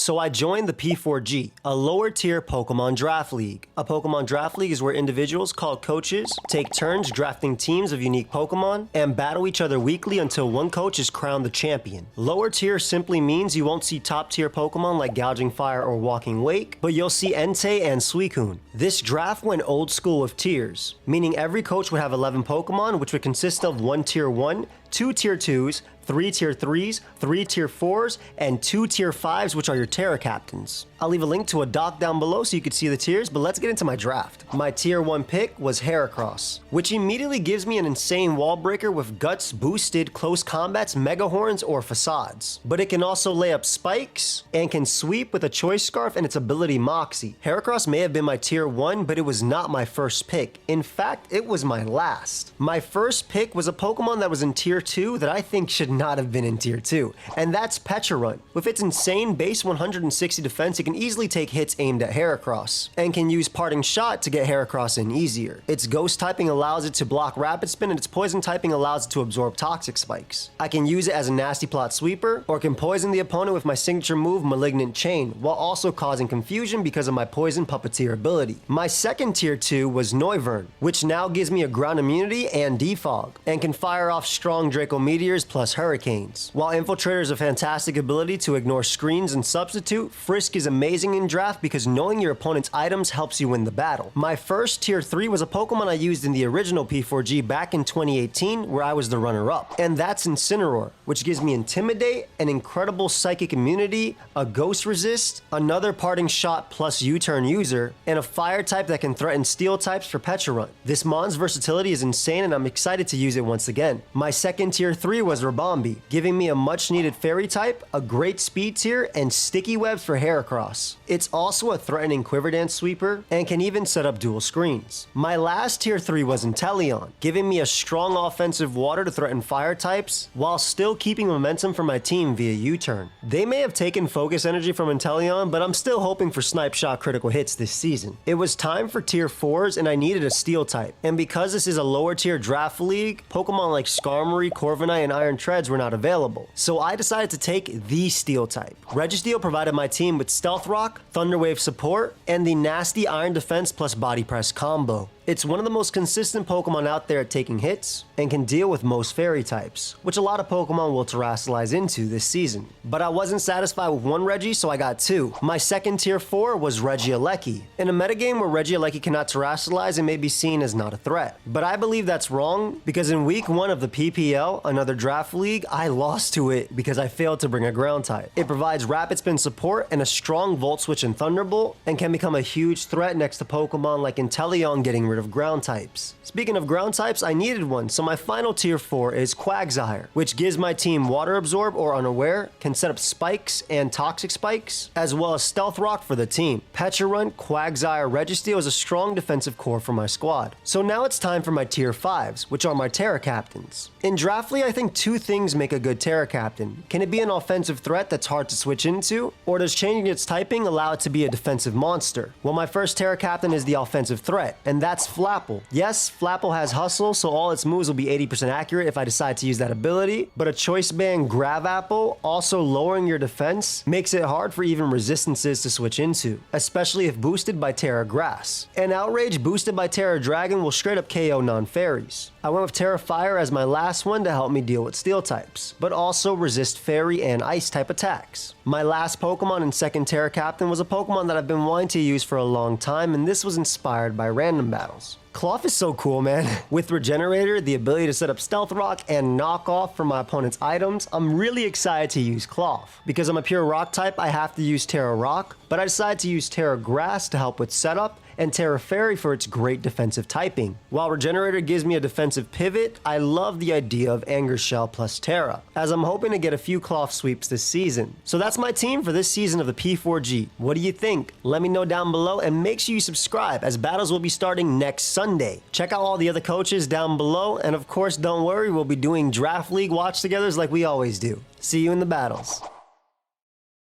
So I joined the P4G, a lower tier Pokemon Draft League. A Pokemon Draft League is where individuals called coaches take turns drafting teams of unique Pokemon and battle each other weekly until one coach is crowned the champion. Lower tier simply means you won't see top tier Pokemon like Gouging Fire or Walking Wake, but you'll see Entei and Suicune. This draft went old school with tiers, meaning every coach would have 11 Pokemon, which would consist of 1 tier 1, 2 tier 2s, 3 tier 3s, 3 tier 4s, and 2 tier 5s, which are your Terra Captains. I'll leave a link to a doc down below so you can see the tiers, but let's get into my draft. My tier 1 pick was Heracross, which immediately gives me an insane wall breaker with guts boosted, close combats, mega horns, or facades. But it can also lay up spikes and can sweep with a choice scarf and its ability Moxie. Heracross may have been my tier 1, but it was not my first pick. In fact, it was my last. My first pick was a Pokemon that was in tier 2 that I think should not have been in tier 2, and that's Peterrun. With its insane base 160 defense, it can easily take hits aimed at Heracross, and can use Parting Shot to get Heracross in easier. Its ghost typing allows it to block Rapid Spin, and its poison typing allows it to absorb toxic spikes. I can use it as a nasty plot sweeper, or can poison the opponent with my signature move Malignant Chain, while also causing confusion because of my poison puppeteer ability. My second tier 2 was Noivern, which now gives me a ground immunity and defog, and can fire off strong Draco Meteors plus Hurricanes. While Infiltrator is a fantastic ability to ignore screens and substitute, Frisk is amazing in draft because knowing your opponent's items helps you win the battle. My first tier 3 was a Pokemon I used in the original P4G back in 2018 where I was the runner-up, and that's Incinerar, which gives me Intimidate, an incredible psychic immunity, a ghost resist, another Parting Shot plus U-turn user, and a fire type that can threaten steel types for Peterrun. This mon's versatility is insane and I'm excited to use it once again. My second tier 3 was Rabombi, giving me a much needed fairy type, a great speed tier, and sticky webs for Heracross. It's also a threatening Quiver Dance sweeper and can even set up dual screens. My last tier 3 was Intellion, giving me a strong offensive water to threaten fire types while still keeping momentum for my team via U-turn. They may have taken focus energy from Intellion, but I'm still hoping for snipe shot critical hits this season. It was time for tier 4s and I needed a steel type, and because this is a lower tier draft league, Pokemon like Skarmory, Corviknight, and Iron Treads were not available, so I decided to take the steel type. Reg Steel provided my team with Stealth Rock, Thunder Wave support, and the nasty Iron Defense plus Body Press combo. It's one of the most consistent Pokemon out there at taking hits, and can deal with most fairy types, which a lot of Pokemon will terastallize into this season. But I wasn't satisfied with one Reggie, so I got 2. My second tier 4 was Regieleki. In a metagame where Regieleki cannot terastallize, it may be seen as not a threat. But I believe that's wrong, because in week 1 of the PPL, another draft league, I lost to it because I failed to bring a ground type. It provides Rapid Spin support and a strong Volt Switch and Thunderbolt, and can become a huge threat next to Pokemon like Intellion getting rid of ground types. Speaking of ground types, I needed one, so my final tier 4 is Quagsire, which gives my team Water Absorb or Unaware, can set up spikes and toxic spikes, as well as Stealth Rock for the team. Peterrun, Quagsire, Reg Steel is a strong defensive core for my squad. So now it's time for my tier 5s, which are my Terra Captains. In Draftly, I think 2 things make a good Terra Captain. Can it be an offensive threat that's hard to switch into, or does changing its typing allow it to be a defensive monster? Well, my first Terra Captain is the offensive threat, and that's Flapple. Yes, Flapple has Hustle, so all its moves will be 80% accurate if I decide to use that ability, but a Choice Band Grav Apple, also lowering your defense, makes it hard for even resistances to switch into, especially if boosted by Terra Grass. And Outrage boosted by Terra Dragon will straight up KO non-fairies. I went with Terra Fire as my last one to help me deal with steel types, but also resist fairy and ice type attacks. My last Pokemon in second Terra Captain was a Pokemon that I've been wanting to use for a long time, and this was inspired by random battles. Cloth is so cool, man. With Regenerator, the ability to set up Stealth Rock and knock off from my opponent's items, I'm really excited to use Cloth. Because I'm a pure rock type, I have to use Terra Rock, but I decided to use Terra Grass to help with setup, and Terra Fairy for its great defensive typing. While Regenerator gives me a defensive pivot, I love the idea of Anger Shell plus Terra, as I'm hoping to get a few Cloth sweeps this season. So that's my team for this season of the P4G. What do you think? Let me know down below, and make sure you subscribe, as battles will be starting next Sunday. Check out all the other coaches down below, and of course, don't worry, we'll be doing Draft League watch-togethers like we always do. See you in the battles.